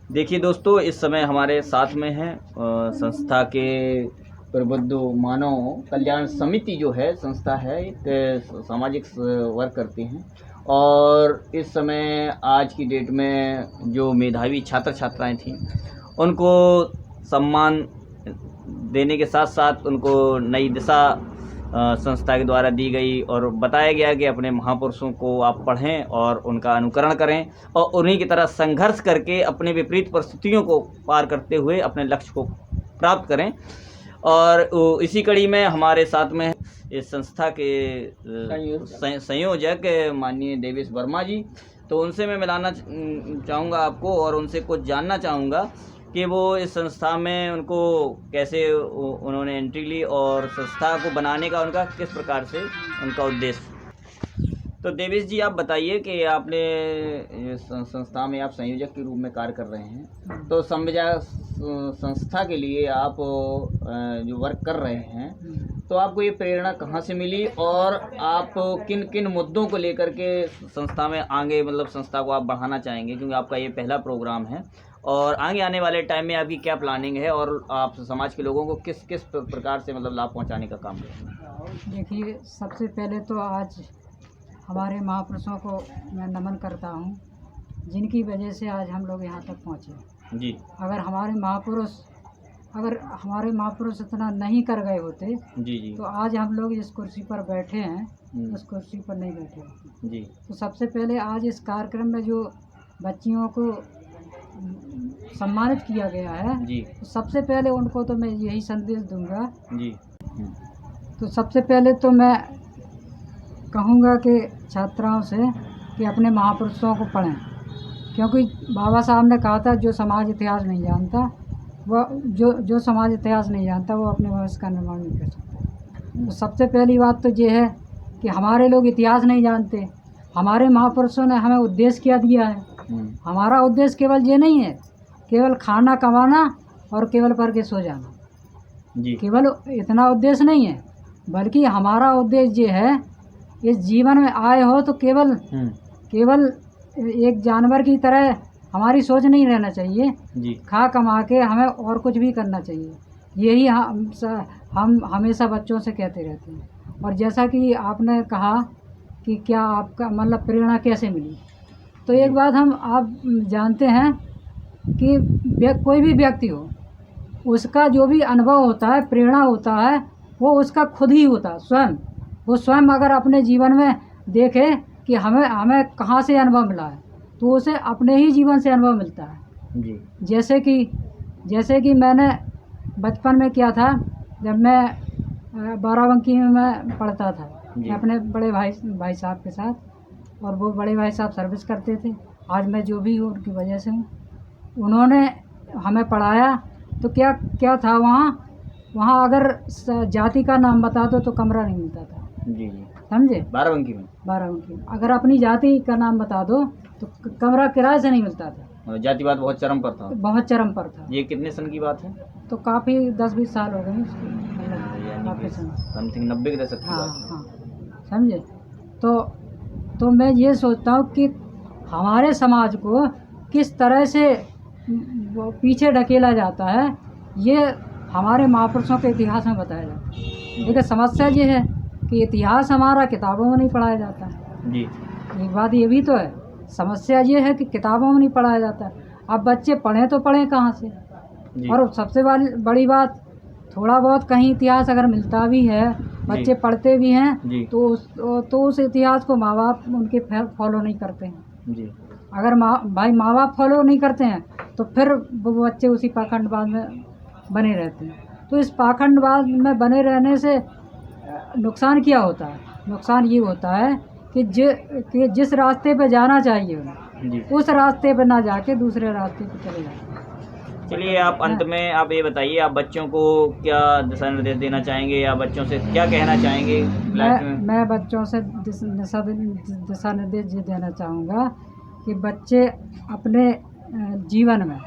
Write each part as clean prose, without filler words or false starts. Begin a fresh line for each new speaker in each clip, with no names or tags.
देखिए दोस्तों, इस समय हमारे साथ में है संस्था के प्रबुद्ध मानव कल्याण समिति जो है संस्था है, एक सामाजिक वर्क करती हैं। और इस समय आज की डेट में जो मेधावी छात्र छात्राएं थीं, उनको सम्मान देने के साथ साथ उनको नई दिशा संस्था के द्वारा दी गई और बताया गया कि अपने महापुरुषों को आप पढ़ें और उनका अनुकरण करें और उन्हीं की तरह संघर्ष करके अपने विपरीत परिस्थितियों को पार करते हुए अपने लक्ष्य को प्राप्त करें। और इसी कड़ी में हमारे साथ में इस संस्था के संयोजक माननीय देवेश वर्मा जी, तो उनसे मैं मिलाना चाहूँगा आपको और उनसे कुछ जानना चाहूँगा कि वो इस संस्था में उनको कैसे उन्होंने एंट्री ली और संस्था को बनाने का उनका किस प्रकार से उनका उद्देश्य। तो देवेश जी, आप बताइए कि आपने संस्था में आप संयोजक के रूप में कार्य कर रहे हैं, तो संस्था के लिए आप जो वर्क कर रहे हैं, तो आपको ये प्रेरणा कहाँ से मिली और आप किन किन मुद्दों को लेकर के संस्था में आगे मतलब संस्था को आप बढ़ाना चाहेंगे, क्योंकि आपका ये पहला प्रोग्राम है और आगे आने वाले टाइम में आपकी क्या प्लानिंग है और आप समाज के लोगों को किस किस प्रकार से मतलब लाभ पहुंचाने का काम करेंगे।
देखिए, सबसे पहले तो आज हमारे महापुरुषों को मैं नमन करता हूँ, जिनकी वजह से आज हम लोग यहाँ तक पहुँचे
जी।
अगर हमारे महापुरुष इतना नहीं कर गए होते
जी
तो आज हम लोग इस कुर्सी पर बैठे हैं, उस कुर्सी पर नहीं बैठे होते
जी।
तो सबसे पहले आज इस कार्यक्रम में जो बच्चियों को सम्मानित किया गया है
जी।
तो सबसे पहले उनको तो मैं यही संदेश दूंगा
जी।
तो सबसे पहले तो मैं कहूँगा कि छात्राओं से कि अपने महापुरुषों को पढ़ें, क्योंकि बाबा साहब ने कहा था जो समाज इतिहास नहीं जानता वह जो समाज इतिहास नहीं जानता वो अपने भविष्य का निर्माण नहीं कर सकता। तो सबसे पहली बात तो ये है कि हमारे लोग इतिहास नहीं जानते। हमारे महापुरुषों ने हमें उद्देश्य क्या दिया है। हमारा उद्देश्य केवल ये नहीं है केवल खाना कमाना और केवल पढ़ के सो जाना
जी।
केवल इतना उद्देश्य नहीं है, बल्कि हमारा उद्देश्य ये है इस जीवन में आए हो तो केवल एक जानवर की तरह हमारी सोच नहीं रहना चाहिए
जी।
खा कमा के हमें और कुछ भी करना चाहिए। यही हम हमेशा बच्चों से कहते रहते हैं। और जैसा कि आपने कहा कि क्या आपका मतलब प्रेरणा कैसे मिली, तो एक बात आप जानते हैं कि कोई भी व्यक्ति हो उसका जो भी अनुभव होता है, प्रेरणा होता है, वो उसका खुद ही होता है स्वयं। वो स्वयं अगर अपने जीवन में देखे कि हमें कहाँ से अनुभव मिला है तो उसे अपने ही जीवन से अनुभव मिलता है
जी।
जैसे कि मैंने बचपन में किया था, जब मैं बाराबंकी में मैं पढ़ता था अपने बड़े भाई साहब के साथ, और वो बड़े भाई साहब सर्विस करते थे। आज मैं जो भी हूँ उनकी वजह से हूँ। उन्होंने हमें पढ़ाया तो क्या था वहाँ अगर जाति का नाम बता दो तो कमरा नहीं मिलता था
जी।
समझे।
बाराबंकी में
अगर अपनी जाति का नाम बता दो तो कमरा किराए से नहीं मिलता था।
जातिवाद बहुत चरम पर था।
बहुत चरम पर था।
ये कितने सन की बात है?
तो काफ़ी 10-20 साल हो गए उसके, काफ़ी
समथिंग 90 के दशक की बात है।
हाँ, समझे। तो मैं ये सोचता हूँ कि हमारे समाज को किस तरह से पीछे ढकेला जाता है, ये हमारे महापुरुषों के इतिहास में बताया जाता है। लेकिन समस्या ये है कि इतिहास हमारा किताबों में नहीं पढ़ाया जाता है
जी।
एक बात ये भी तो है, समस्या ये है कि किताबों में नहीं पढ़ाया जाता है। अब बच्चे पढ़ें तो पढ़ें कहाँ से जी। और सबसे बड़ी बात, थोड़ा बहुत कहीं इतिहास अगर मिलता भी है, बच्चे पढ़ते भी हैं तो उस इतिहास को माँ बाप उनके फॉलो नहीं करते हैं
जी।
अगर माँ बाप फॉलो नहीं करते हैं तो फिर वो बच्चे उसी पाखंडवाद में बने रहते हैं। तो इस पाखंडवाद में बने रहने से नुकसान क्या होता है? नुकसान ये होता है कि जिस रास्ते पे जाना चाहिए उन्हें उस रास्ते पे ना जाके दूसरे रास्ते पे चले जाते हैं।
चलिए, आप अंत में आप ये बताइए, आप बच्चों को क्या दिशा निर्देश देना चाहेंगे या बच्चों से क्या कहना चाहेंगे?
मैं बच्चों से दिशा निर्देश ये देना चाहूँगा कि बच्चे अपने जीवन में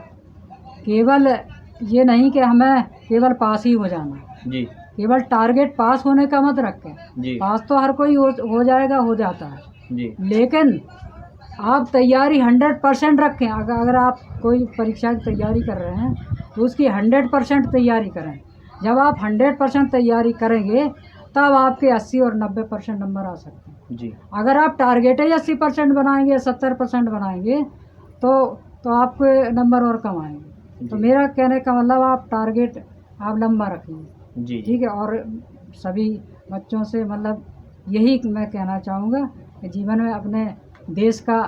केवल ये नहीं कि हमें केवल पास ही हो जाना
जी।
केवल टारगेट पास होने का मत रखें जी। पास तो हर कोई हो जाएगा, हो जाता है जी। लेकिन आप तैयारी 100% रखें। अगर आप कोई परीक्षा की तैयारी कर रहे हैं तो उसकी 100% तैयारी करें। जब आप 100% तैयारी करेंगे तब आपके 80 और 90% नंबर आ सकते हैं।
जी
अगर आप टारगेट ही 80% बनाएंगे, 70% बनाएंगे तो आपके नंबर और कम आएंगे। तो
जी
मेरा कहने का मतलब आप टारगेट आप लंबा रखिए,
जी
ठीक है। और सभी बच्चों से मतलब यही मैं कहना चाहूँगा कि जीवन में अपने देश का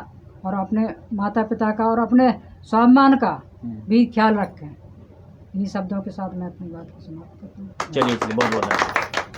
और अपने माता पिता का और अपने स्वाभिमान का भी ख्याल रखें। इन्हीं शब्दों के साथ मैं अपनी बात को समाप्त करता हूँ।
चलिए बहुत बहुत धन्यवाद।